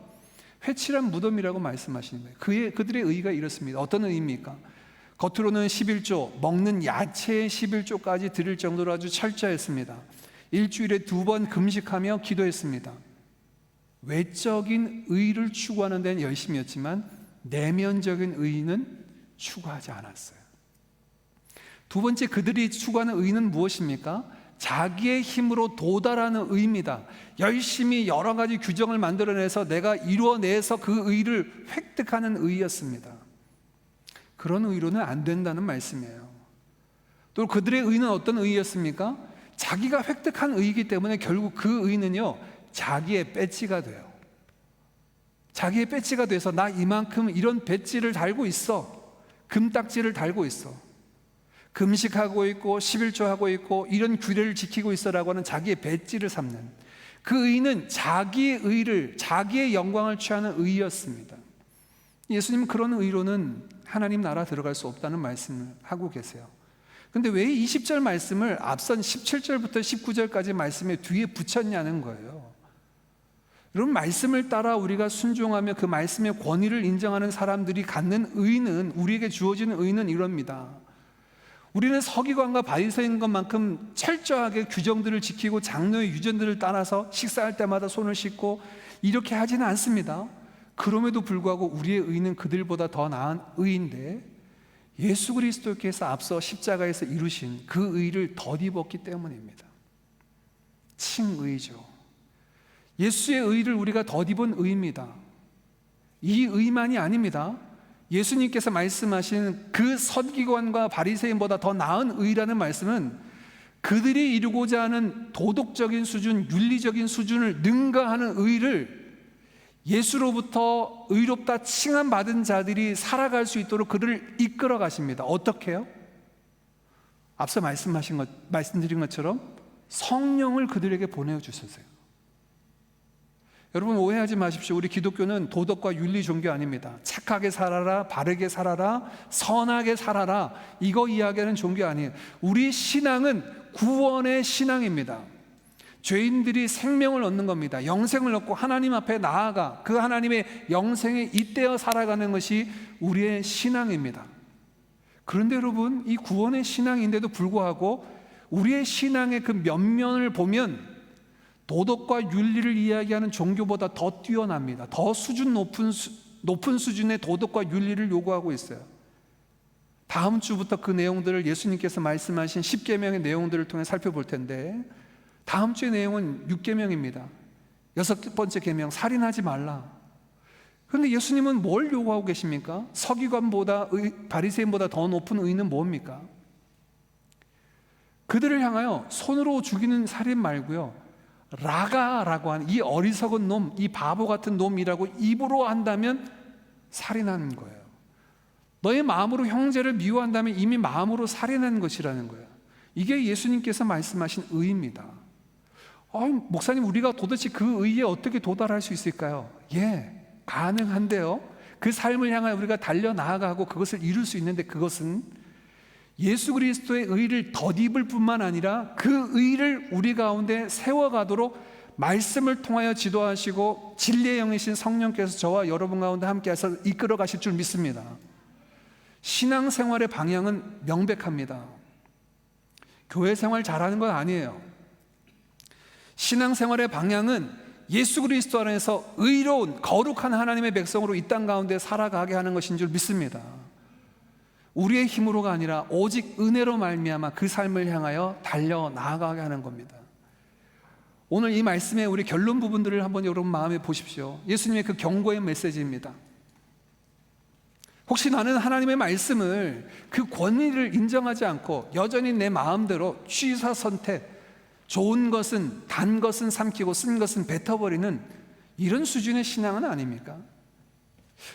회칠한 무덤이라고 말씀하시는 거예요. 그들의 의의가 이렇습니다. 어떤 의의입니까? 겉으로는 11조, 먹는 야채의 11조까지 드릴 정도로 아주 철저했습니다. 일주일에 2번 금식하며 기도했습니다. 외적인 의의를 추구하는 데는 열심이었지만 내면적인 의의는 추구하지 않았어요. 두 번째, 그들이 추구하는 의의는 무엇입니까? 자기의 힘으로 도달하는 의의입니다. 열심히 여러 가지 규정을 만들어내서 내가 이루어내서 그 의의를 획득하는 의의였습니다. 그런 의의로는 안 된다는 말씀이에요. 또 그들의 의의는 어떤 의의였습니까? 자기가 획득한 의의이기 때문에 결국 그 의의는요, 자기의 배지가 돼요. 자기의 배지가 돼서 나 이만큼 이런 배지를 달고 있어. 금딱지를 달고 있어. 금식하고 있고 11조 하고 있고 이런 규례를 지키고 있어라고 하는 자기의 배지를 삼는 그 의의는 자기의 의를, 자기의 영광을 취하는 의의였습니다. 예수님은 그런 의의로는 하나님 나라 들어갈 수 없다는 말씀을 하고 계세요. 근데 왜 20절 말씀을 앞선 17절부터 19절까지 말씀에 뒤에 붙였냐는 거예요. 여러분, 말씀을 따라 우리가 순종하며 그 말씀의 권위를 인정하는 사람들이 갖는 의는, 우리에게 주어지는 의는 이럽니다. 우리는 서기관과 바리새인 것만큼 철저하게 규정들을 지키고 장로의 유전들을 따라서 식사할 때마다 손을 씻고 이렇게 하지는 않습니다. 그럼에도 불구하고 우리의 의는 그들보다 더 나은 의인데 예수 그리스도께서 앞서 십자가에서 이루신 그 의를 덧입었기 때문입니다. 칭의죠. 예수의 의를 우리가 덧입은 의입니다. 이 의만이 아닙니다. 예수님께서 말씀하신 그 서기관과 바리새인보다 더 나은 의라는 말씀은 그들이 이루고자 하는 도덕적인 수준, 윤리적인 수준을 능가하는 의를 예수로부터 의롭다 칭함받은 자들이 살아갈 수 있도록 그들을 이끌어 가십니다. 어떻게요? 앞서 말씀드린 것처럼 성령을 그들에게 보내주셨어요. 여러분, 오해하지 마십시오. 우리 기독교는 도덕과 윤리 종교 아닙니다. 착하게 살아라, 바르게 살아라, 선하게 살아라, 이거 이야기하는 종교 아니에요. 우리 신앙은 구원의 신앙입니다. 죄인들이 생명을 얻는 겁니다. 영생을 얻고 하나님 앞에 나아가 그 하나님의 영생에 잇대어 살아가는 것이 우리의 신앙입니다. 그런데 여러분, 이 구원의 신앙인데도 불구하고 우리의 신앙의 그 면면을 보면 도덕과 윤리를 이야기하는 종교보다 더 뛰어납니다. 더 높은 수준의 도덕과 윤리를 요구하고 있어요. 다음 주부터 그 내용들을 예수님께서 말씀하신 10계명의 내용들을 통해 살펴볼 텐데, 다음 주의 내용은 6계명입니다. 6번째 계명, 살인하지 말라. 그런데 예수님은 뭘 요구하고 계십니까? 서기관보다 바리새인보다 더 높은 의는 뭡니까? 그들을 향하여 손으로 죽이는 살인 말고요, 라가라고 하는 이 어리석은 놈, 이 바보 같은 놈이라고 입으로 한다면 살인하는 거예요. 너의 마음으로 형제를 미워한다면 이미 마음으로 살인한 것이라는 거예요. 이게 예수님께서 말씀하신 의입니다. 목사님, 우리가 도대체 그 의에 어떻게 도달할 수 있을까요? 가능한데요. 그 삶을 향하여 우리가 달려나아가고 그것을 이룰 수 있는데, 그것은 예수 그리스도의 의를 덧입을 뿐만 아니라 그 의를 우리 가운데 세워가도록 말씀을 통하여 지도하시고 진리의 영이신 성령께서 저와 여러분 가운데 함께해서 이끌어 가실 줄 믿습니다. 신앙생활의 방향은 명백합니다. 교회 생활 잘하는 건 아니에요. 신앙생활의 방향은 예수 그리스도 안에서 의로운 거룩한 하나님의 백성으로 이 땅 가운데 살아가게 하는 것인 줄 믿습니다. 우리의 힘으로가 아니라 오직 은혜로 말미암아 그 삶을 향하여 달려나아가게 하는 겁니다. 오늘 이 말씀의 우리 결론 부분들을 한번 여러분 마음에 보십시오. 예수님의 그 경고의 메시지입니다. 혹시 나는 하나님의 말씀을, 그 권위를 인정하지 않고 여전히 내 마음대로 취사 선택, 좋은 것은 단 것은 삼키고 쓴 것은 뱉어버리는 이런 수준의 신앙은 아닙니까?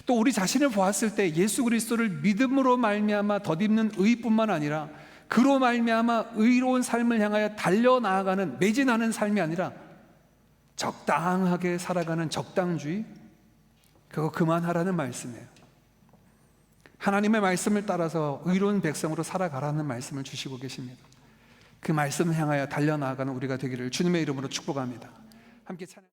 또 우리 자신을 보았을 때 예수 그리스도를 믿음으로 말미암아 덧입는 의뿐만 아니라 그로 말미암아 의로운 삶을 향하여 달려나아가는, 매진하는 삶이 아니라 적당하게 살아가는 적당주의, 그거 그만하라는 말씀이에요. 하나님의 말씀을 따라서 의로운 백성으로 살아가라는 말씀을 주시고 계십니다. 그 말씀을 향하여 달려나아가는 우리가 되기를 주님의 이름으로 축복합니다. 함께 찬양.